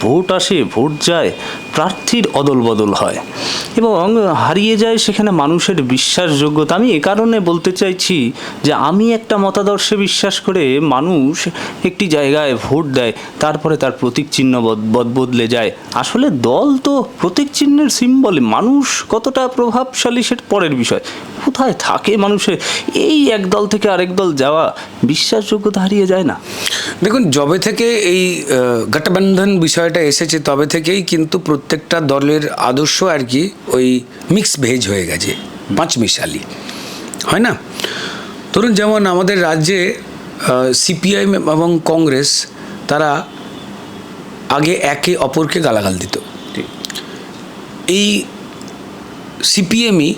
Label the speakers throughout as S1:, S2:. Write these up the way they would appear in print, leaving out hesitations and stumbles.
S1: Vote আসে, vote যায়, প্রার্থীর অদল বদল হয় এবং হারিয়ে যায় সেখানে মানুষের বিশ্বাসযোগ্যতা। আমি এ কারণে বলতে চাইছি যে আমি একটা মতাদর্শে বিশ্বাস করে মানুষ একটি জায়গায় ভোট দেয়, তারপরে তার প্রতীক চিহ্ন বদলে যায়। আসলে দল তো প্রতীক চিহ্নের সিম্বল, মানুষ কতটা প্রভাবশালী সেটা পরের বিষয়। কোথায় থাকে মানুষের এই এক দল থেকে আরেক দল যাওয়া, বিশ্বাসযোগ্যতা হারিয়ে যায় না?
S2: দেখুন, যবে থেকে এই গঠবন্ধন বিষয়টা এসেছে তবে থেকেই কিন্তু প্রত্যেকটা দলের আদর্শ আর কি ওই মিক্স ভেজ হয়ে গেছে, পাঁচমিশালি, হয় না? ধরুন, যেমন আমাদের রাজ্যে সিপিআইএম এবং কংগ্রেস তারা আগে একে অপরকে গালাগাল দিত। এই সিপিএমই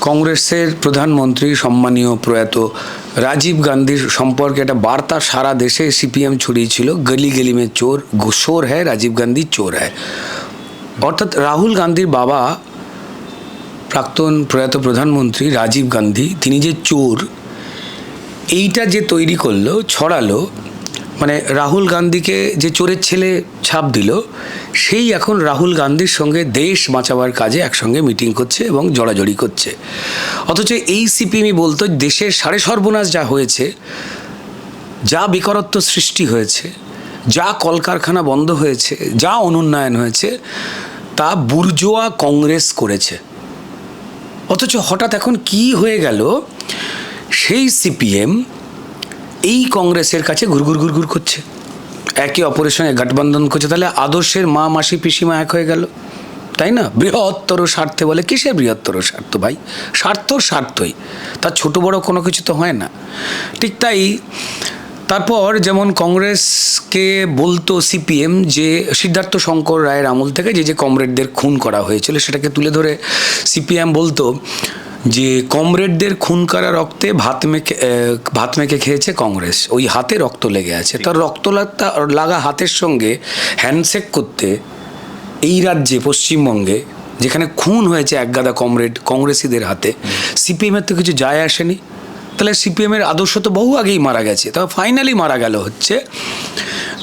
S2: কংগ্রেসের প্রধানমন্ত্রী সম্মানীয় প্রয়াত রাজীব গান্ধীর সম্পর্কে একটা বার্তা সারা দেশে সিপিএম ছড়িয়েছিল, গলি গলি মে চোর শোর হ্যায়, রাজীব গান্ধী চোর হ্যায়। অর্থাৎ রাহুল গান্ধীর বাবা, প্রাক্তন প্রয়াত প্রধানমন্ত্রী রাজীব গান্ধী, তিনি যে চোর, এইটা যে তৈরি করলো, ছড়ালো, মানে রাহুল গান্ধীকে যে চোরের ছেলে ছাপ দিল, সেই এখন রাহুল গান্ধীর সঙ্গে দেশ বাঁচাবার কাজে একসঙ্গে মিটিং করছে এবং জড়াজড়ি করছে। অথচ এই সিপিএমই বলতো দেশের সাড়ে সর্বনাশ যা হয়েছে, যা বেকারত্ব সৃষ্টি হয়েছে, যা কলকারখানা বন্ধ হয়েছে, যা অনুন্নয়ন হয়েছে, তা বুর্জোয়া কংগ্রেস করেছে। অথচ হঠাৎ এখন কি হয়ে গেল, সেই সিপিএম এই কংগ্রেসের কাছে ঘুরঘুর ঘুরঘুর করছে, একে অপরের সঙ্গে গঠবন্ধন করছে। তাহলে আদর্শের মা মাসি পিসিমা এক হয়ে গেল, তাই না? বৃহত্তর স্বার্থে বলে, কিসের বৃহত্তর স্বার্থ ভাই? স্বার্থ স্বার্থই, তার ছোট বড় কোনো কিছু তো হয় না। ঠিক তাই তারপর যেমন কংগ্রেসকে বলতো সিপিএম যে সিদ্ধার্থ শঙ্কর রায়ের আমল থেকে যে যে কমরেডদের খুন করা হয়েছিল সেটাকে তুলে ধরে সিপিএম বলতো যে কমরেডদের খুন করা রক্তে ভাত মেখে খেয়েছে কংগ্রেস, ওই হাতে রক্ত লেগে আছে। তার রক্ত লাগা হাতের সঙ্গে হ্যান্ডশেক করতে এই রাজ্যে, পশ্চিমবঙ্গে, যেখানে খুন হয়েছে একগাদা কমরেড কংগ্রেসীদের হাতে, সিপিএমের তো কিছু যায় আসেনি। তাহলে সিপিএমের আদর্শ তো বহু আগেই মারা গেছে। তবে ফাইনালি মারা গেল হচ্ছে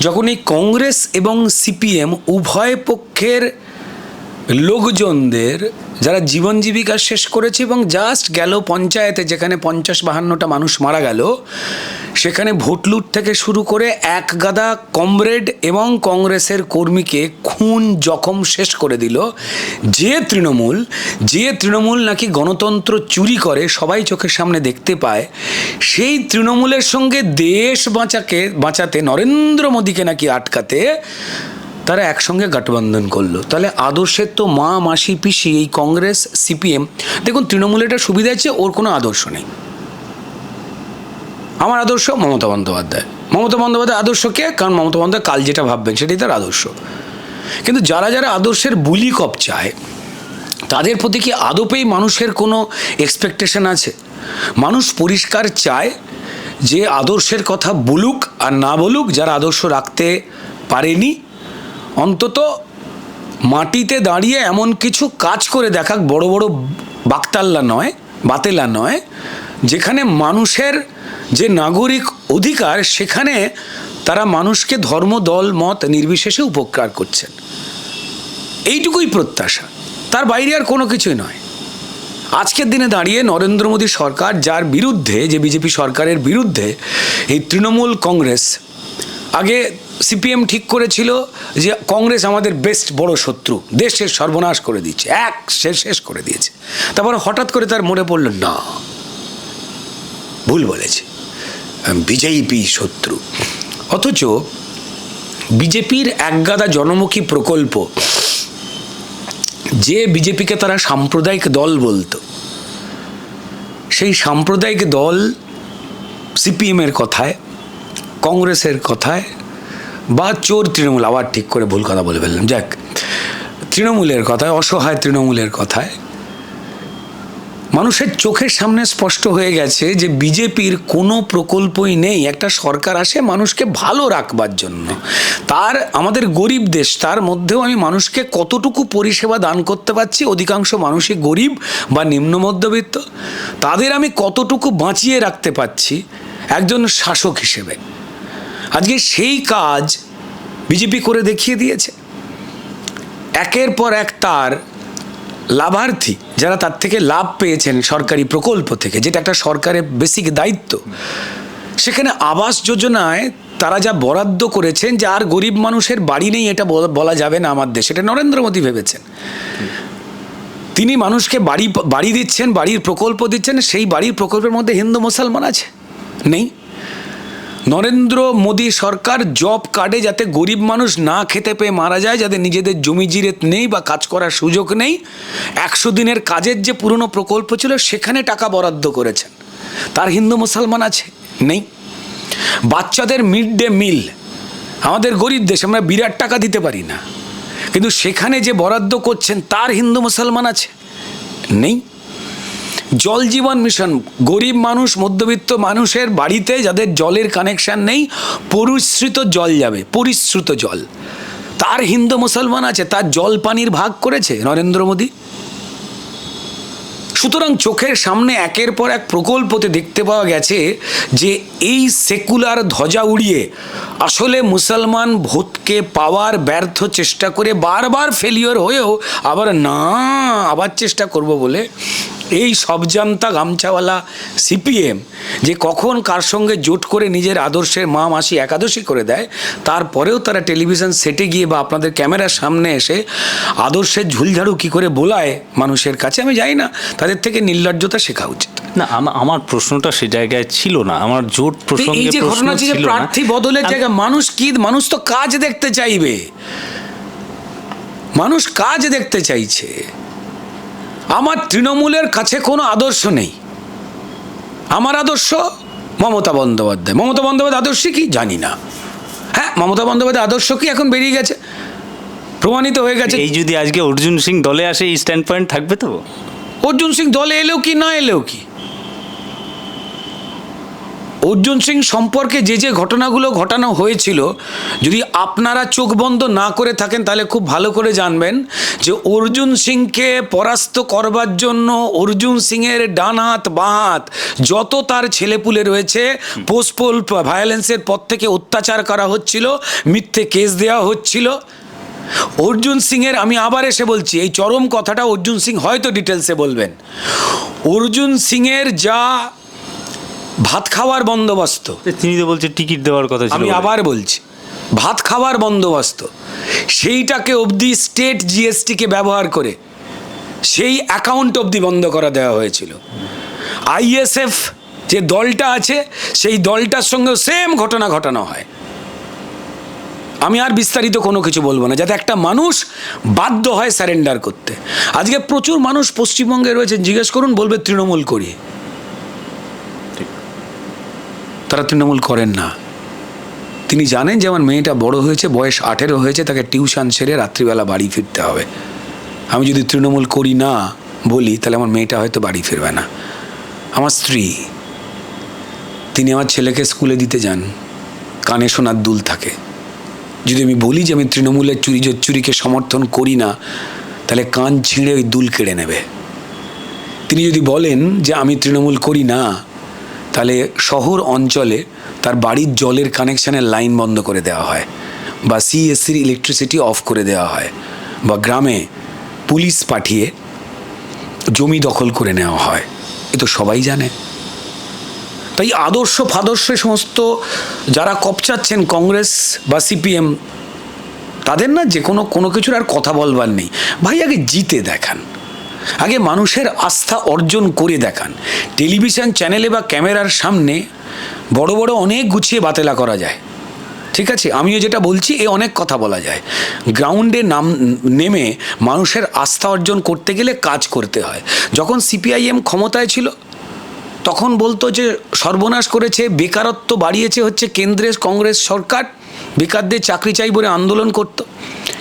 S2: যখন এই কংগ্রেস এবং সিপিএম উভয় পক্ষের লোকজনদের, যারা জীবন জীবিকা শেষ করেছে এবং জাস্ট গেল পঞ্চায়েতে, যেখানে 50-52টা মানুষ মারা গেল, সেখানে ভোট লুট থেকে শুরু করে এক গাদা কমরেড এবং কংগ্রেসের কর্মীকে খুন জখম শেষ করে দিল। যে তৃণমূল নাকি গণতন্ত্র চুরি করে, সবাই চোখের সামনে দেখতে পায়, সেই তৃণমূলের সঙ্গে দেশ বাঁচাতে নরেন্দ্র মোদীকে নাকি আটকাতে তারা একসঙ্গে গঠবন্ধন করলো। তাহলে আদর্শের তো মা মাসি পিসি এই কংগ্রেস সিপিএম। দেখুন, তৃণমূলের একটা সুবিধা আছে, ওর কোনো আদর্শ নেই। আমার আদর্শ মমতা বন্দ্যোপাধ্যায় আদর্শকে, কারণ মমতা বন্দ্যোপাধ্যায় কাল যেটা ভাববেন সেটাই তার আদর্শ। কিন্তু যারা যারা আদর্শের বুলি কপ চায়, তাদের প্রতি কি আদপেই মানুষের কোনো এক্সপেকটেশন আছে? মানুষ পরিষ্কার চায় যে আদর্শের কথা বলুক আর না বলুক, যারা আদর্শ রাখতে পারেনি অন্তত মাটিতে দাঁড়িয়ে এমন কিছু কাজ করে দেখাক, বড় বড় বাতেলা নয়, যেখানে মানুষের যে নাগরিক অধিকার, সেখানে তারা মানুষকে ধর্ম দল মত নির্বিশেষে উপকার করছেন। এইটুকুই প্রত্যাশা, তার বাইরে আর কোনো কিছুই নয়। আজকের দিনে দাঁড়িয়ে নরেন্দ্র মোদী সরকার, যার বিরুদ্ধে, যে বিজেপি সরকারের বিরুদ্ধে এই তৃণমূল কংগ্রেস, আগে সিপিএম ঠিক করেছিল যে কংগ্রেস আমাদের বেস্ট বড় শত্রু, দেশের সর্বনাশ করে দিচ্ছে, শেষ করে দিয়েছে। তারপর হঠাৎ করে তার মনে পড়ল, না, ভুল বলেছে, বিজেপি শত্রু। অথচ বিজেপির একগাদা জনমুখী প্রকল্প, যে বিজেপিকে তারা সাম্প্রদায়িক দল বলতো, সেই সাম্প্রদায়িক দল সিপিএমের কথায়, কংগ্রেসের কথায়, বা চোর তৃণমূল, আবার ঠিক করে ভুল কথা বলে ফেললাম, যাক, তৃণমূলের কথায়, অসহায় তৃণমূলের কথায় মানুষের চোখের সামনে স্পষ্ট হয়ে গেছে যে বিজেপির কোনো প্রকল্পই নেই একটা সরকার আসে মানুষকে ভালো রাখবার জন্য। তার, আমাদের গরিব দেশ, তার মধ্যেও আমি মানুষকে কতটুকু পরিষেবা দান করতে পারছি, অধিকাংশ মানুষই গরিব বা নিম্ন মধ্যবিত্ত, তাদের আমি কতটুকু বাঁচিয়ে রাখতে পারছি একজন শাসক হিসেবে। আজকে সেই কাজ বিজেপি করে দেখিয়ে দিয়েছে। একের পর এক তার লাভার্থী যারা তার থেকে লাভ পেয়েছেন সরকারি প্রকল্প থেকে, যেটা একটা সরকারের বেসিক দায়িত্ব, সেখানে আবাস যোজনায় তারা যা বরাদ্দ করেছেন যে আর গরিব মানুষের বাড়ি নেই এটা বলা যাবে না আমার দেশে, এটা নরেন্দ্র মোদী ভেবেছেন। তিনি মানুষকে বাড়ি দিচ্ছেন, বাড়ির প্রকল্প দিচ্ছেন, সেই বাড়ির প্রকল্পের মধ্যে হিন্দু মুসলমান আছে? নেই। নরেন্দ্র মোদী সরকার জব কার্ডে যাতে গরিব মানুষ না খেতে পেয়ে মারা যায়, যাদের নিজেদের জমি জিরেত নেই বা কাজ করার সুযোগ নেই, 100 দিনের কাজের যে পুরনো প্রকল্প ছিল সেখানে টাকা বরাদ্দ করেছেন। তার হিন্দু মুসলমান আছে? নেই। বাচ্চাদের মিড ডে মিল, আমাদের গরিব দেশ, আমরা বিরাট টাকা দিতে পারি না, কিন্তু সেখানে যে বরাদ্দ করছেন তার হিন্দু মুসলমান আছে? নেই। জল জীবন মিশন, গরিব মানুষ, মধ্যবিত্ত মানুষের বাড়িতে যাদের জলের কানেকশন নেই, পরিশ্রুত জল যাবে, পরিশ্রুত জল, তার হিন্দু মুসলমান আছে? তার জল পানির ভাগ করেছে নরেন্দ্র মোদী? সুতরাং চোখের সামনে একের পর এক প্রকল্পতে দেখতে পাওয়া গেছে যে এই সেকুলার ধ্বজা উড়িয়ে আসলে মুসলমান ভোটকে পাওয়ার ব্যর্থ চেষ্টা করে বারবার ফেলিওর হয়েও আবার চেষ্টা করব বলে এই সবজান্তা গামছাওয়ালা সিপিএম যে কখন কার সঙ্গে জোট করে নিজের আদর্শের মা মাসি একাদশী করে দেয়, তারপরেও তারা টেলিভিশন সেটে গিয়ে বা আপনাদের ক্যামেরার সামনে এসে আদর্শের ঝুলঝাড়ু কী করে বোলায় মানুষের কাছে, আমি জানি না, তাদের থেকে নির্লজ্জতা শেখা উচিত।
S1: না, আমার প্রশ্নটা সে জায়গায় ছিল না, আমার জোট প্রসঙ্গে
S2: এই যে ঘটনা ছিল প্রার্থী বদলের জায়গায়, মানুষ তো কাজ দেখতে চাইবে, মানুষ কাজ দেখতে চাইছে। আমার তৃণমূলের কাছে কোনো আদর্শ নেই, আমার আদর্শ মমতা বন্দ্যোপাধ্যায়। মমতা বন্দ্যোপাধ্যায় আদর্শ কি জানি না, হ্যাঁ মমতা বন্দ্যোপাধ্যায় আদর্শ কি এখন বেরিয়ে গেছে, প্রমাণিত হয়ে গেছে।
S1: এই যদি আজকে অর্জুন সিং দলে আসে এই স্ট্যান্ড পয়েন্ট থাকবে তো?
S2: অর্জুন সিং দলে এলেও কি না এলেও কি, অর্জুন সিং সম্পর্কে যে ঘটনাগুলো ঘটানো হয়েছিল, যদি আপনারা চোখ বন্ধ না করে থাকেন তাহলে খুব ভালো করে জানবেন যে অর্জুন সিংকে পরাস্ত করবার জন্য অর্জুন সিংয়ের ডান হাত বাঁ হাত যত তার ছেলেপুলে রয়েছে, পোস্টপোল ভায়োলেন্সের পর থেকে অত্যাচার করা হচ্ছিল, মিথ্যে কেস দেওয়া হচ্ছিল। অর্জুন সিংয়ের, আমি আবার এসে বলছি, এই চরম কথাটা অর্জুন সিং হয়তো ডিটেলসে বলবেন, অর্জুন সিংয়ের যা ভাত খাওয়ার বন্দোবস্ত,
S1: তিনি তো বলছে টিকিট দেওয়ার কথা ছিল,
S2: আমি আবার বলছি ভাত খাওয়ার বন্দোবস্ত, সেইটাকে অবধি স্টেট জিএসটিকে ব্যবহার করে সেই অ্যাকাউন্ট অবধি বন্ধ করা দেওয়া হয়েছিল। আইএসএফ যে দলটা আছে সেই দলটার সঙ্গেও সেম ঘটনা ঘটানো হয়। আমি আর বিস্তারিত কোনো কিছু বলবো না, যাতে একটা মানুষ বাধ্য হয় স্যারেন্ডার করতে। আজকে প্রচুর মানুষ পশ্চিমবঙ্গে রয়েছে, জিজ্ঞেস করুন বলবে তৃণমূল করি, তারা তৃণমূল করেন না। তিনি জানেন যে আমার মেয়েটা বড় হয়েছে, বয়স 18 হয়েছে, তাকে টিউশন সেরে রাত্রিবেলা বাড়ি ফিরতে হবে। আমি যদি তৃণমূল করি না বলি তাহলে আমার মেয়েটা হয়তো বাড়ি ফিরবে না। আমার স্ত্রী, তিনি আমার ছেলেকে স্কুলে দিতে যান, কানে শোনার দুল থাকে। যদি আমি বলি যে আমি তৃণমূলের চুরিকে সমর্থন করি না, তাহলে কান ছিঁড়ে ওই দুল কেড়ে নেবে। তিনি যদি বলেন যে আমি তৃণমূল করি না, তাহলে শহর অঞ্চলে তার বাড়ির জলের কানেকশানের লাইন বন্ধ করে দেওয়া হয়, বা সিএসসির ইলেকট্রিসিটি অফ করে দেওয়া হয়, বা গ্রামে পুলিশ পাঠিয়ে জমি দখল করে নেওয়া হয়। এ তো সবাই জানে। তাই আদর্শ সমস্ত যারা কপচাচ্ছেন কংগ্রেস বা সিপিএম, তাদের না যে কোনো কিছুর আর কথা বলবার নেই। ভাই আগে জিতে দেখান, আগে মানুষের আস্থা অর্জন করে দেখান। টেলিভিশন চ্যানেলে বা ক্যামেরার সামনে বড় বড় অনেক গুছিয়ে বাতেলা করা যায়, ঠিক আছে, আমিও যেটা বলছি অনেক কথা বলা যায়। গ্রাউন্ডে নেমে মানুষের আস্থা অর্জন করতে গেলে কাজ করতে হয়। যখন সিপিআইএম ক্ষমতায় ছিল তখন বলতো যে সর্বনাশ করেছে, বেকারত্ব বাড়িয়েছে হচ্ছে কেন্দ্রের কংগ্রেস সরকার, বেকারদের চাকরি চাই বলে আন্দোলন করতো।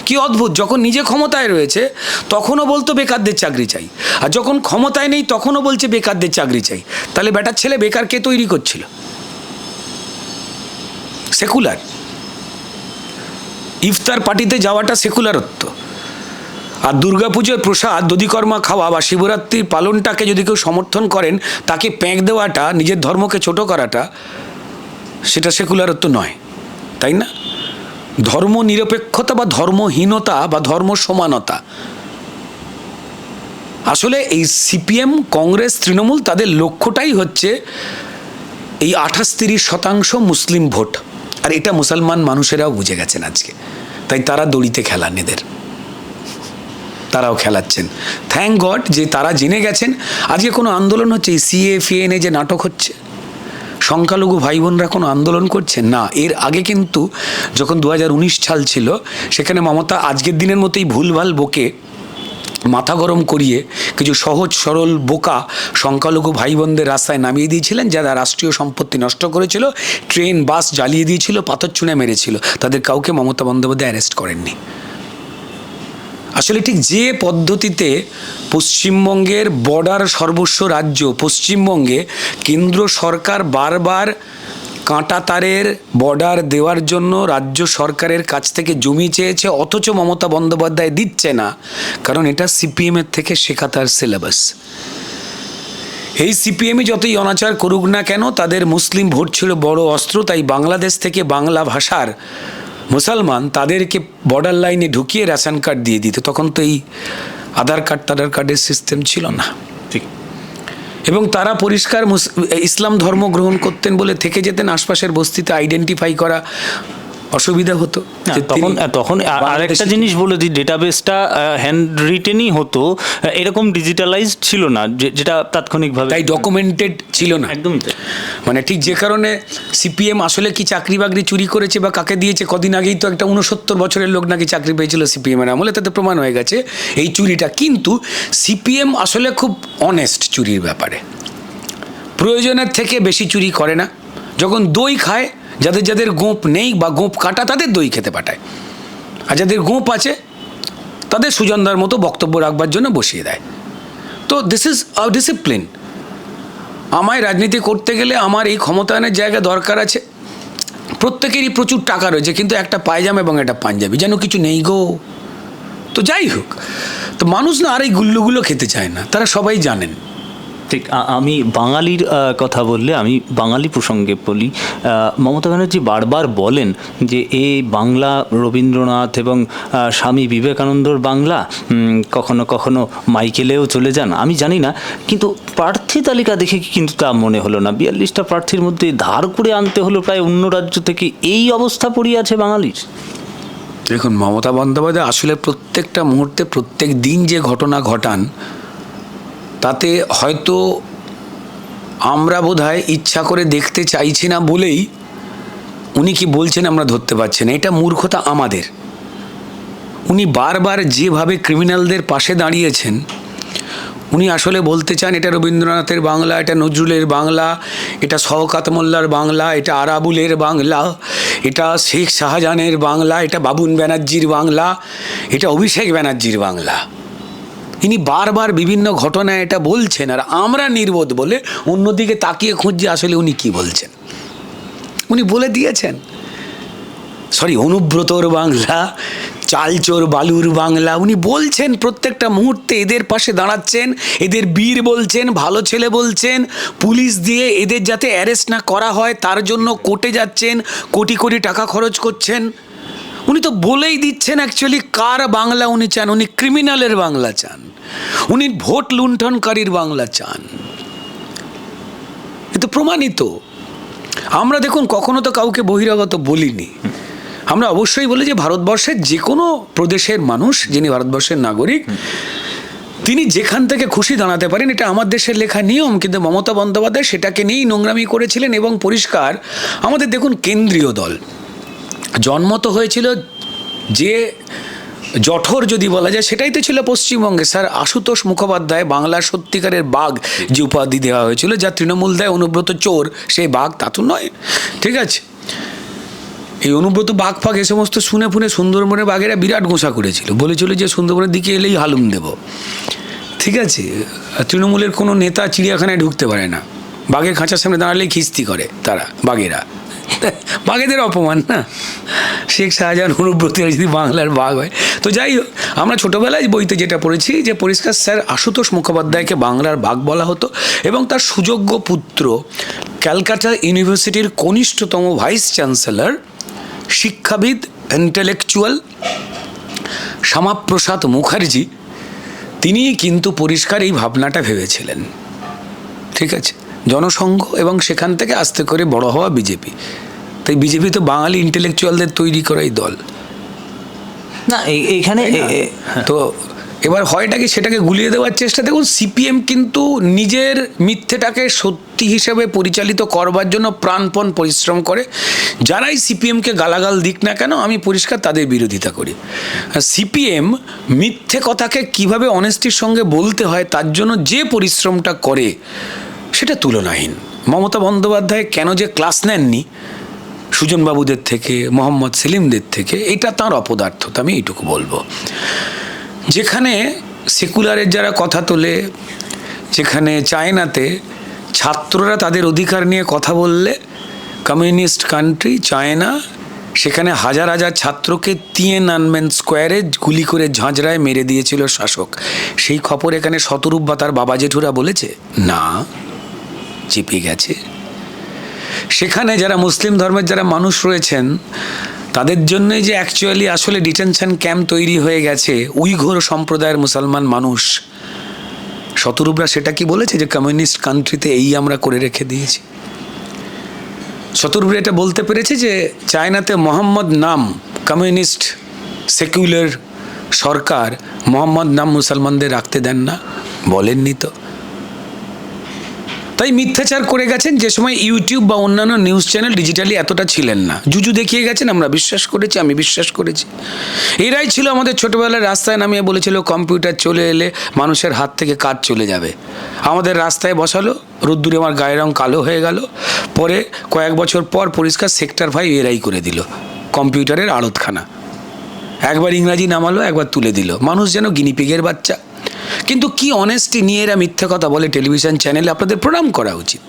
S2: কি অদ্ভুত, যখন নিজে ক্ষমতায় রয়েছে তখনও বলতো বেকারদের চাকরি চাই, আর যখন ক্ষমতায় নেই তখনও বলছে বেকারদের চাকরি চাই। তাহলে বেটার ছেলে বেকার কে তৈরি করছিল? সেকুলার। ইফতার পার্টিতে যাওয়াটা সেকুলারত্ব, আর দুর্গাপুজোর প্রসাদ দধিকর্মা খাওয়া বা শিবরাত্রির পালনটাকে যদি কেউ সমর্থন করেন, তাকে প্যাঁক দেওয়াটা, নিজের ধর্মকে ছোট করাটা, সেটা সেকুলারত্ব নয়, তাই না? ধর্মনিরপেক্ষতা বা ধর্মহীনতা বা ধর্ম সমানতা। আসলে এই সিপিএম, কংগ্রেস, তৃণমূল তাদের লক্ষ্যটাই হচ্ছে এই 28-30% মুসলিম ভোট। আর এটা মুসলমান মানুষেরাও বুঝে গেছেন আজকে, তাই তারা দড়িতে খেলান এদের, তারাও খেলাচ্ছেন। থ্যাংক গড যে তারা জেনে গেছেন। আজকে কোনো আন্দোলন হচ্ছে, এই CAA যে নাটক হচ্ছে, সংখ্যালঘু ভাই বোনরা কোনো আন্দোলন করছে না। এর আগে কিন্তু যখন 2019 সাল ছিল, সেখানে মমতা আজকের দিনের মতোই ভুলভাল বকে মাথা গরম করিয়ে কিছু সহজ সরল বোকা সংখ্যালঘু ভাই বোনদের রাস্তায় নামিয়ে দিয়েছিলেন, যারা রাষ্ট্রীয় সম্পত্তি নষ্ট করেছিল, ট্রেন বাস জ্বালিয়ে দিয়েছিল, পাথর ছুঁড়ে মেরেছিল। তাদের কাউকে মমতা বন্দ্যোপাধ্যায় অ্যারেস্ট করেননি। আসলে ঠিক যে পদ্ধতিতে পশ্চিমবঙ্গের বর্ডার সর্বস্ব রাজ্য পশ্চিমবঙ্গে কেন্দ্র সরকার বারবার কাঁটা তারের বর্ডার দেওয়ার জন্য রাজ্য সরকারের কাছ থেকে জমি চেয়েছে, অথচ মমতা বন্দ্যোপাধ্যায় দিচ্ছে না, কারণ এটা সিপিএমের থেকে শেখা তার সিলেবাস। এই সিপিএমই যতই অনাচার করুক না কেন, তাদের মুসলিম ভোট ছিল বড় অস্ত্র। তাই বাংলাদেশ থেকে বাংলা ভাষার মুসলমান তাদেরকে বর্ডার লাইনে ঢুকিয়ে রেশন কার্ড দিয়ে দিত। তখন তো এই আধার কার্ডের সিস্টেম ছিল না।
S1: ঠিক।
S2: এবং তারা পরিষ্কার ইসলাম ধর্ম গ্রহণ করতেন বলে থেকে যেতেন, আশপাশের বস্তিতে আইডেন্টিফাই করা অসুবিধা হতো।
S1: তখন আরেকটা জিনিস বলে দিই, ডেটাবেসটা হ্যান্ড রিটেনই হতো, এরকম ডিজিটালাইজড ছিল না, যেটা তাৎক্ষণিকভাবে,
S2: তাই ডকুমেন্টেড ছিল না।
S1: একদমই তাই।
S2: মানে ঠিক যে কারণে সিপিএম আসলে কি চাকরি বাকরি চুরি করেছে বা কাকে দিয়েছে, কদিন আগেই তো একটা 69 বছরের লোক নাকি চাকরি পেয়েছিল সিপিএম এর আমলে, তাতে প্রমাণ হয়ে গেছে এই চুরিটা। কিন্তু সিপিএম আসলে খুব অনেস্ট চুরির ব্যাপারে, প্রয়োজনের থেকে বেশি চুরি করে না। যখন দই খায়, যাদের যাদের গোঁপ নেই বা গোঁপ কাটা, তাদের দই খেতে পাঠায়, আর যাদের গোঁপ আছে তাদের সুজনদার মতো বক্তব্য রাখবার জন্য বসিয়ে দেয়। তো দিস ইজ আ ডিসিপ্লিন। আমায় রাজনীতি করতে গেলে আমার এই ক্ষমতায়নের জায়গা দরকার আছে। প্রত্যেকেরই প্রচুর টাকা রয়েছে, কিন্তু একটা পায়জামা এবং একটা পাঞ্জাবি, যেন কিছু নেই গো। তো যাই হোক, তো মানুষ না আর এই গুল্লুগুলো খেতে চায় না, তারা সবাই জানেন।
S1: ঠিক। আমি বাঙালির কথা বললে আমি বাঙালি প্রসঙ্গে বলি, মমতা ব্যানার্জি বারবার বলেন যে এই বাংলা রবীন্দ্রনাথ এবং স্বামী বিবেকানন্দর বাংলা, কখনো কখনো মাইকেলেও চলে যান। আমি জানি না, কিন্তু প্রার্থী তালিকা দেখে কিন্তু তা মনে হলো না। 42টা প্রার্থীর মধ্যে ধার করে আনতে হলো প্রায় অন্য রাজ্য থেকে। এই অবস্থা পড়িয়ে আছে বাঙালির।
S2: দেখুন, মমতা বন্দ্যোপাধ্যায় আসলে প্রত্যেকটা মুহূর্তে প্রত্যেক দিন যে ঘটনা ঘটান, তাতে হয়তো আমরা বোধহয় ইচ্ছা করে দেখতে চাইছি না বলেই উনি কি বলছেন আমরা ধরতে পারছি না। এটা মূর্খতা আমাদের। উনি বারবার যেভাবে ক্রিমিনালদের পাশে দাঁড়িয়েছেন, উনি আসলে বলতে চান এটা রবীন্দ্রনাথের বাংলা, এটা নজরুলের বাংলা, এটা শওকত মোল্লার বাংলা, এটা আরাবুলের বাংলা, এটা শেখ শাহজাহানের বাংলা, এটা বাবুন ব্যানার্জির বাংলা, এটা অভিষেক ব্যানার্জির বাংলা। ইনি বারবার বিভিন্ন ঘটনায় এটা বলছেন, আর আমরা নির্বোধ বলে অন্যদিকে তাকিয়ে খুঁজছি আসলে উনি কি বলছেন। উনি বলে দিয়েছেন, অনুব্রতর বাংলা, চালচোর বালুর বাংলা। উনি বলছেন প্রত্যেকটা মুহূর্তে, এদের পাশে দাঁড়াচ্ছেন, এদের বীর বলছেন, ভালো ছেলে বলছেন, পুলিশ দিয়ে এদের যাতে অ্যারেস্ট না করা হয় তার জন্য কোর্টে যাচ্ছেন, কোটি কোটি টাকা খরচ করছেন। উনি তো বলেই দিচ্ছেন অ্যাকচুয়ালি কার বাংলা উনি চান। উনি ক্রিমিনালের বাংলা চান, উনি ভোট লুণ্ঠনকারীর বাংলা চান। এ তো প্রমাণিত। আমরা দেখুন কখনো তো কাউকে বহিরাগত বলিনি। আমরা অবশ্যই বলি যে ভারতবর্ষের যে কোনো প্রদেশের মানুষ যিনি ভারতবর্ষের নাগরিক, তিনি যেখান থেকে খুশি দাঁড়াতে পারেন, এটা আমার দেশের লেখা নিয়ম। কিন্তু মমতা বন্দ্যোপাধ্যায় সেটাকে নিয়েই নোংরামি করেছিলেন। এবং পরিষ্কার, আমাদের দেখুন কেন্দ্রীয় দল জন্ম তো হয়েছিল যে জঠর যদি বলা যায়, সেটাই তো ছিল পশ্চিমবঙ্গে। স্যার আশুতোষ মুখোপাধ্যায় বাংলার সত্যিকারের বাঘ যে উপাধি দেওয়া হয়েছিল, যা তৃণমূল দেয় অনুব্রত চোর, সেই বাঘ তা তো নয়। ঠিক আছে, এই অনুব্রত বাঘ ফাঘ এ সমস্ত শুনে ফুনে সুন্দরবনের বাঘেরা বিরাট গোসা করেছিল, বলেছিল যে সুন্দরবনের দিকে এলেই হালুম দেব। ঠিক আছে, তৃণমূলের কোনো নেতা চিড়িয়াখানায় ঢুকতে পারে না, বাঘের খাঁচার সামনে দাঁড়ালেই খিস্তি করে তারা, বাঘেরা। বাঘেদের অপমান না, শেখ শাহজাহান অনুব্রতের যদি বাংলার বাঘ হয়। তো যাই হোক, আমরা ছোটোবেলায় বইতে যেটা পড়েছি যে পরিষ্কার স্যার আশুতোষ মুখোপাধ্যায়কে বাংলার বাঘ বলা হতো, এবং তার সুযোগ্য পুত্র ক্যালকাটা ইউনিভার্সিটির কনিষ্ঠতম ভাইস চ্যান্সেলর, শিক্ষাবিদ ইন্টেলেকচুয়াল শ্যামাপ্রসাদ মুখার্জি, তিনি কিন্তু পরিষ্কার এই ভাবনাটা ভেবেছিলেন। ঠিক আছে, জনসংঘ এবং সেখান থেকে আস্তে করে বড় হওয়া বিজেপি। তাই বিজেপি তো বাঙালি ইন্টেলেকচুয়ালদের তৈরি করাই দল
S1: না, এইখানে
S2: তো এবার হয়টা কি সেটাকে গুলিয়ে দেওয়ার চেষ্টা। দেখুন, সিপিএম কিন্তু নিজের মিথ্যেটাকে সত্যি হিসেবে পরিচালিত করবার জন্য প্রাণপণ পরিশ্রম করে। যারাই সিপিএমকে গালাগাল দিক না কেন, আমি পরিষ্কার তাদের বিরোধিতা করি। সিপিএম মিথ্যে কথাকে কিভাবে অনেস্টির সঙ্গে বলতে হয় তার জন্য যে পরিশ্রমটা করে সেটা তুলনাহীন। মমতা বন্দ্যোপাধ্যায় কেন যে ক্লাস নেননি সুজনবাবুদের থেকে, মোহাম্মদ সেলিমদের থেকে, এটা তাঁর অপদার্থতা, আমি এইটুকু বলবো। যেখানে সেকুলারের যারা কথা তোলে, যেখানে চায়নাতে ছাত্ররা তাদের অধিকার নিয়ে কথা বললে, কমিউনিস্ট কান্ট্রি চায়না, সেখানে হাজার হাজার ছাত্রকে তিয়েনআনমেন স্কোয়ারে গুলি করে ঝাঁঝরায় মেরে দিয়েছিল শাসক। সেই খবর এখানে শতরূপ বা তার বাবা জেঠুরা বলেছে না, চেপে গেছে। সেখানে যারা মুসলিম ধর্মের যারা মানুষ রয়েছেন তাদের জন্য যে অ্যাকচুয়ালি আসলে ডিটেনশন ক্যাম্প তৈরি হয়ে গেছে উইঘুর সম্প্রদায়ের মুসলমান মানুষ, শতরূপরা সেটা কি বলেছে যে কমিউনিস্ট কান্ট্রিতে এই আমরা করে রেখে দিয়েছি। শতরূপরা এটা বলতে পেরেছে যে চায়নাতে মোহাম্মদ নাম কমিউনিস্ট সেকুলার সরকার মোহাম্মদ নাম মুসলমানদের রাখতে দেন না, বলেননি তো। তাই মিথ্যাচার করে গেছেন যে সময় ইউটিউব বা অন্যান্য নিউজ চ্যানেল ডিজিটালি এতটা ছিলেন না। জুজু দেখিয়ে গেছেন, আমরা বিশ্বাস করেছি, আমি বিশ্বাস করেছি। এরাই ছিল আমাদের ছোটোবেলায় রাস্তায় নামিয়ে বলেছিল কম্পিউটার চলে এলে মানুষের হাত থেকে কাজ চলে যাবে। আমাদের রাস্তায় বসালো, রোদ্দুরে আমার গায়ের রং কালো হয়ে গেল। পরে কয়েক বছর পর পরিষ্কার সেক্টর 5 এরাই করে দিল কম্পিউটারের আড়তখানা। একবার ইংরাজি নামালো, একবার তুলে দিল, মানুষ যেন গিনিপিগের বাচ্চা। কিন্তু কি অনেস্টি নিয়ে এরা মিথ্যে কথা বলে টেলিভিশন চ্যানেলে, আপনাদের প্রণাম করা উচিত।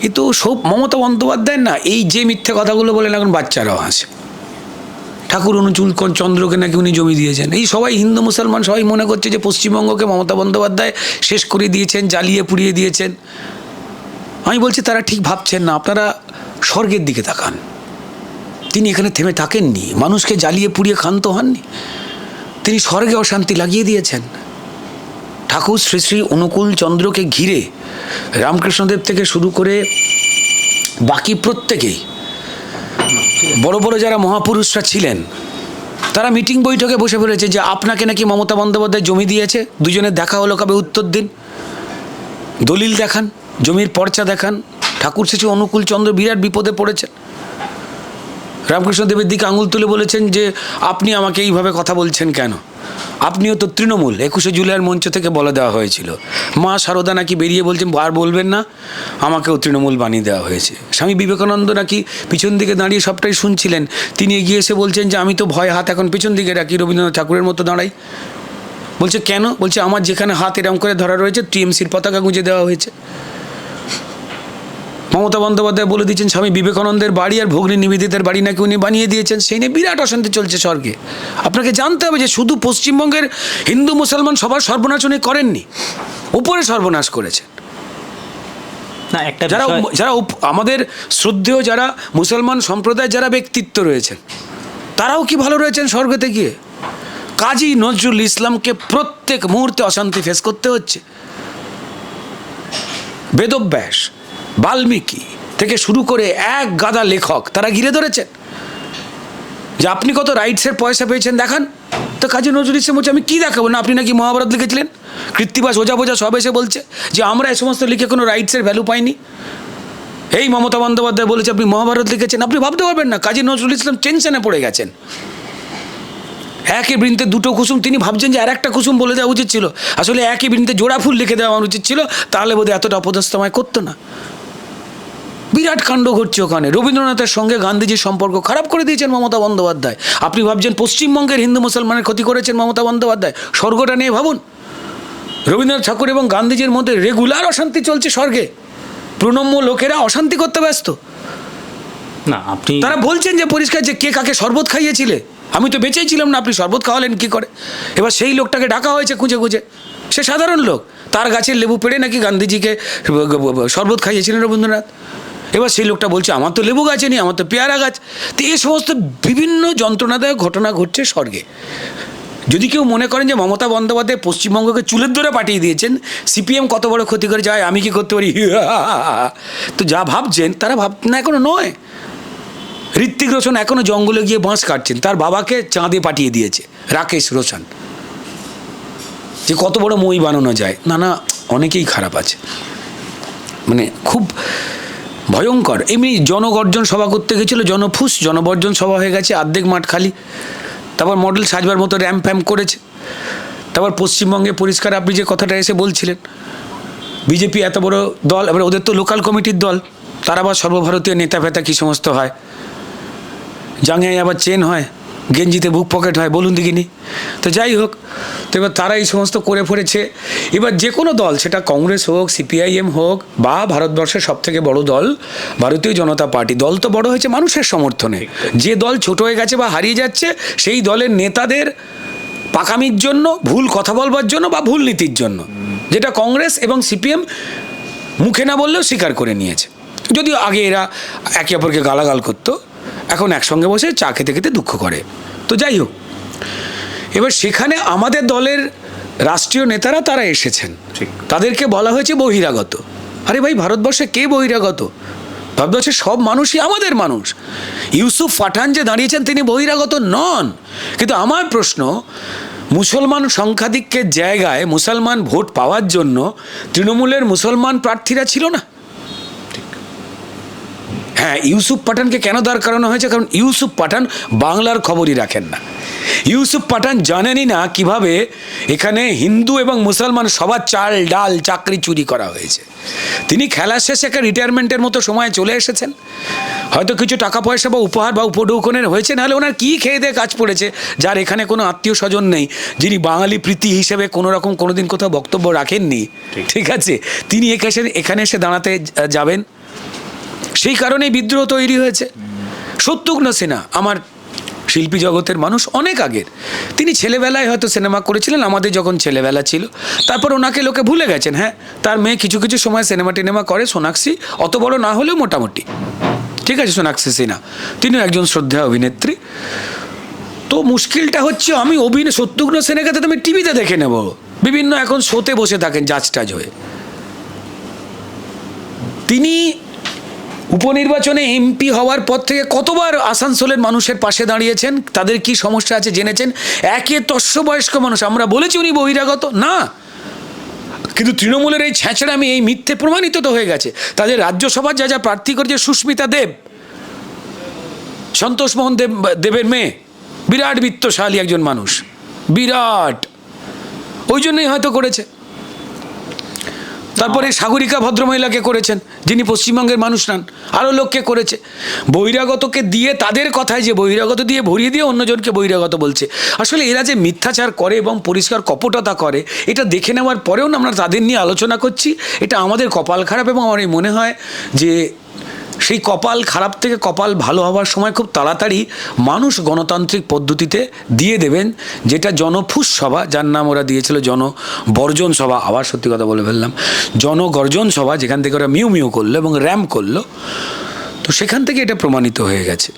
S2: এ তো সব মমতা বন্দ্যোপাধ্যায় না, এই যে মিথ্যে কথাগুলো বলেন এখন বাচ্চারাও হাসে। ঠাকুর অনুকূল চন্দ্রকে নাকি উনি জমি দিয়েছেন, এই সবাই হিন্দু মুসলমান সবাই মনে করছে যে পশ্চিমবঙ্গকে মমতা বন্দ্যোপাধ্যায় শেষ করে দিয়েছেন, জ্বালিয়ে পুড়িয়ে দিয়েছেন। আমি বলছি তারা ঠিক ভাবছেন না। আপনারা স্বর্গের দিকে তাকান, তিনি এখানে থেমে থাকেননি, মানুষকে জ্বালিয়ে পুড়িয়ে ক্ষান্ত হননি, তিনি স্বর্গে অশান্তি লাগিয়ে দিয়েছেন। ঠাকুর শ্রী শ্রী অনুকূল চন্দ্রকে ঘিরে রামকৃষ্ণদেব থেকে শুরু করে বাকি প্রত্যেকেই বড় বড় যারা মহাপুরুষরা ছিলেন তারা মিটিং বৈঠকে বসে পড়েছে যে আপনাকে নাকি মমতা বন্দ্যোপাধ্যায় জমি দিয়েছে। দুজনের দেখা হলো, কবে উত্তর দিন, দলিল দেখান, জমির পর্চা দেখান। ঠাকুর শ্রী শ্রী অনুকূল চন্দ্র বিরাট বিপদে পড়েছেন। রামকৃষ্ণদেবের দিকে আঙুল তুলে বলেছেন যে আপনি আমাকে এইভাবে কথা বলছেন কেন, আপনিও তো তৃণমূল। 21শে জুলাইয়ের মঞ্চ থেকে বলে দেওয়া হয়েছিল। মা শারদা নাকি বেরিয়ে বলছেন আর বলবেন না, আমাকেও তৃণমূল বানিয়ে দেওয়া হয়েছে। স্বামী বিবেকানন্দ নাকি পিছন দিকে দাঁড়িয়ে সবটাই শুনছিলেন, তিনি এগিয়ে এসে বলছেন যে আমি তো ভয় হাত এখন পিছন দিকে রাখি, রবীন্দ্রনাথ ঠাকুরের মতো দাঁড়াই। বলছে কেন? বলছে আমার যেখানে হাত এরম করে ধরা রয়েছে টিএমসির পতাকা গুঁজে দেওয়া হয়েছে। মমতা বন্দ্যোপাধ্যায় বলে দিয়েছেন স্বামী বিবেকানন্দের বাড়ি আর ভগ্নী নিবেদিতার বাড়ি নাকি উনি বানিয়ে দিয়েছেন, সেই নিয়ে বিরাট অশান্তি চলছে স্বর্গে। আপনাকে জানতে হবে যে শুধু পশ্চিমবঙ্গের হিন্দু মুসলমান সবার সর্বনাশ উনি করেননি, উপরে সর্বনাশ করেছেন।
S1: না, একটা
S2: যারা যারা আমাদের শ্রদ্ধেয় যারা মুসলমান সম্প্রদায়ের যারা ব্যক্তিত্ব রয়েছেন তারাও কি ভালো রয়েছেন স্বর্গতে গিয়ে? কাজী নজরুল ইসলামকে প্রত্যেক মুহূর্তে অশান্তি ফেস করতে হচ্ছে। বেদব্যাস, বাল্মীকি থেকে শুরু করে এক গাদা লেখক তারা ঘিরে ধরেছেন যে আপনি কত রাইটসের পয়সা পেয়েছেন দেখান। তো কাজী নজরুল ইসলাম বলছে আমি কী দেখাবো না, আপনি নাকি মহাভারত লিখেছিলেন। কৃত্তিবাস ওঝা বোঝা সব এসে বলছে যে আমরা এই সমস্ত লিখে কোনো রাইটসের ভ্যালু পাইনি। এই মমতা বন্দ্যোপাধ্যায় বলেছে আপনি মহাভারত লিখেছেন। আপনি ভাবতে পারবেন না কাজী নজরুল ইসলাম টেনশনে পড়ে গেছেন। একই বৃন্তে দুটো কুসুম, তিনি ভাবছেন যে আর একটা কুসুম বলে দেওয়া উচিত ছিল, আসলে একই বৃন্তে জোড়া ফুল লিখে দেওয়া উচিত ছিল, তাহলে বোধহয় এতটা অপদস্থময় করতো না। বিরাট কাণ্ড ঘটছে ওখানে। রবীন্দ্রনাথের সঙ্গে গান্ধীজির সম্পর্ক খারাপ করে দিয়েছেন মমতা বন্দ্যোপাধ্যায়। আপনি ভাবছেন পশ্চিমবঙ্গের হিন্দু মুসলমানের ক্ষতি করেছেন মমতা বন্দ্যোপাধ্যায়। স্বর্গটা নিয়ে ভাবুন। রবীন্দ্রনাথ ঠাকুর এবং গান্ধীজির মধ্যে রেগুলার অশান্তি চলছে স্বর্গে। প্রণম্য লোকেরা অশান্তি করতে ব্যস্ত।
S1: না, আপনি
S2: তারা বলছেন যে পরিষ্কার যে কে কাকে শরবত খাইয়েছিলে, আমি তো বেঁচেই ছিলাম না, আপনি শরবত খাওয়ালেন কি করে? এবার সেই লোকটাকে ডাকা হয়েছে খুঁজে খুঁজে। সে সাধারণ লোক, তার গাছের লেবু পেড়ে নাকি গান্ধীজিকে শরবত খাইয়েছিলেন রবীন্দ্রনাথ। এবার সেই লোকটা বলছে আমার তো লেবু গাছে নেই, আমার তো পেয়ারা গাছ। তো এই সমস্ত বিভিন্ন যন্ত্রণাদায়ক ঘটনা ঘটছে স্বর্গে। যদি কেউ মনে করেন যে মমতা বন্দ্যোপাধ্যায় পশ্চিমবঙ্গকে চুলের ধরে পাঠিয়ে দিয়েছেন, সিপিএম কত বড় ক্ষতি করে যায়, আমি কি করতে পারি, তো যা ভাবছেন তারা না, এখনো নয়। ঋত্বিক রোশন এখনো জঙ্গলে গিয়ে বাঁশ কাটছেন, তার বাবাকে চাঁদে পাঠিয়ে দিয়েছে রাকেশ রোশন, যে কত বড় মই বানানো যায়। না না, অনেকেই খারাপ আছে, মানে খুব ভয়ঙ্কর। এমনি জনগর্জন সভা করতে গেছিলো, জনফুস জনবর্জন সভা হয়ে গেছে, অর্ধেক মাঠ খালি। তারপর মডেল সাজবার মতো র্যাম্প ফ্যাম্প করেছে। তারপর পশ্চিমবঙ্গে পরিষ্কার আপনি যে কথাটা এসে বলছিলেন, বিজেপি এত বড় দল, এবার ওদের তো লোকাল কমিটির দল, তার আবার সর্বভারতীয় নেতা ফেতা কী সমস্ত হয়, জাঙ্গিয়ায় আবার চেন হয়, গেঞ্জিতে বুক পকেট হয়, বলুন দেখিনি। তো যাই হোক, তো এবার তারা এই সমস্ত করে পড়েছে। এবার যে কোনো দল, সেটা কংগ্রেস হোক, সিপিআইএম হোক, বা ভারতবর্ষের সবথেকে বড় দল ভারতীয় জনতা পার্টি, দল তো বড় হয়েছে মানুষের সমর্থনে। যে দল ছোট হয়ে গেছে বা হারিয়ে যাচ্ছে, সেই দলের নেতাদের পাকামির জন্য, ভুল কথা বলবার জন্য বা ভুল নীতির জন্য, যেটা কংগ্রেস এবং সিপিএম মুখে না বললেও স্বীকার করে নিয়েছে। যদিও আগে এরা একে অপরকে গালাগাল করতো, এখন একসঙ্গে বসে চা খেতে খেতে দুঃখ করে। তো যাই হোক, এবার সেখানে আমাদের দলের রাষ্ট্রীয় নেতারা তারা এসেছেন, তাদেরকে বলা হয়েছে বহিরাগত। আরে ভাই, ভারতবর্ষে কে বহিরাগত? ভারতবর্ষের সব মানুষই আমাদের মানুষ। ইউসুফ পাঠান যে দাঁড়িয়েছেন, তিনি বহিরাগত নন। কিন্তু আমার প্রশ্ন, মুসলমান সংখ্যাধিক্যের জায়গায় মুসলমান ভোট পাওয়ার জন্য তৃণমূলের মুসলমান প্রার্থীরা ছিল না? হ্যাঁ, ইউসুফ পাঠানকে কেন দাঁড় করানো হয়েছে? কারণ ইউসুফ পাঠান বাংলার খবরই রাখেন না। ইউসুফ পাঠান জানেনই না কিভাবে এখানে হিন্দু এবং মুসলমান সবার চাল ডাল চাকরি চুরি করা হয়েছে। তিনি খেলা শেষে একটা রিটায়ারমেন্টের মতো সময় চলে এসেছেন, হয়তো কিছু টাকা পয়সা বা উপহার বা উপঢৌকনের হয়েছে, নাহলে ওনার কী খেয়ে দিয়ে কাজ পড়েছে, যার এখানে কোনো আত্মীয় স্বজন নেই, যিনি বাঙালি প্রীতি হিসেবে কোনো রকম কোনোদিন কোথাও বক্তব্য রাখেননি। ঠিক আছে, তিনি এখানে এসে দাঁড়াতে যাবেন, সেই কারণেই বিদ্রোহ তৈরি হয়েছে। শত্রুঘ্ন সিনহা আমার শিল্পী জগতের মানুষ, অনেক আগের, তিনি ছেলেবেলায় হয়তো সিনেমা করেছিলেন, আমাদের যখন ছেলেবেলা ছিল। তারপর ওনাকে লোকে ভুলে গেছেন। হ্যাঁ, তার মেয়ে কিছু কিছু সময় সিনেমা টিনেমা করে, সোনাক্ষী, অত বড় না হলেও মোটামুটি ঠিক আছে। সোনাক্ষী সিনহা তিনিও একজন শ্রদ্ধেয় অভিনেত্রী। তো মুশকিলটা হচ্ছে, আমি শত্রুঘ্ন সিনহাকে তো আমি টিভিতে দেখে নেব, বিভিন্ন এখন শোতে বসে থাকেন জাজ টাজ হয়ে। তিনি উপনির্বাচনে এমপি হওয়ার পর থেকে কতবার আসানসোলের মানুষের পাশে দাঁড়িয়েছেন, তাদের কি সমস্যা আছে জেনেছেন। একে তস্যবয়স্ক মানুষ, আমরা বলেছি উনি বহিরাগত না, কিন্তু তৃণমূলের এই ছ্যাঁচড়ামি, এই মিথ্যে প্রমাণিত তো হয়ে গেছে। তাদের রাজ্যসভার যা যা প্রার্থী করেছে, সুস্মিতা দেব, সন্তোষ মোহন দেবের মেয়ে, বিরাট বিত্তশালী একজন মানুষ, বিরাট, ওই জন্যই হয়তো করেছে। তারপরে সাগরিকা ভদ্রমহিলাকে করেছেন, যিনি পশ্চিমবঙ্গের মানুষ নন, আরও লোককে করেছে। বহিরাগতকে দিয়ে, তাদের কথায় যে বহিরাগত দিয়ে ভরিয়ে দিয়ে অন্যজনকে বহিরাগত বলছে। আসলে এরা যে মিথ্যাচার করে এবং পরিষ্কার কপটতা করে, এটা দেখে নেওয়ার পরেও আমরা তাদের নিয়ে আলোচনা করছি, এটা আমাদের কপাল খারাপ। এবং আমার মনে হয় যে সেই কপাল খারাপ থেকে কপাল ভালো হওয়ার সময় খুব তাড়াতাড়ি মানুষ গণতান্ত্রিক পদ্ধতিতে দিয়ে দেবেন, যেটা জনফুস সভা, যার নাম ওরা দিয়েছিল জনবর্জন সভা, আবার সত্যি কথা বলে ফেললাম, জনগর্জন সভা, যেখান থেকে ওরা মিউ মিউ করলো এবং র্যাম্প করলো। তো সেখান থেকে এটা প্রমাণিত হয়ে গেছে।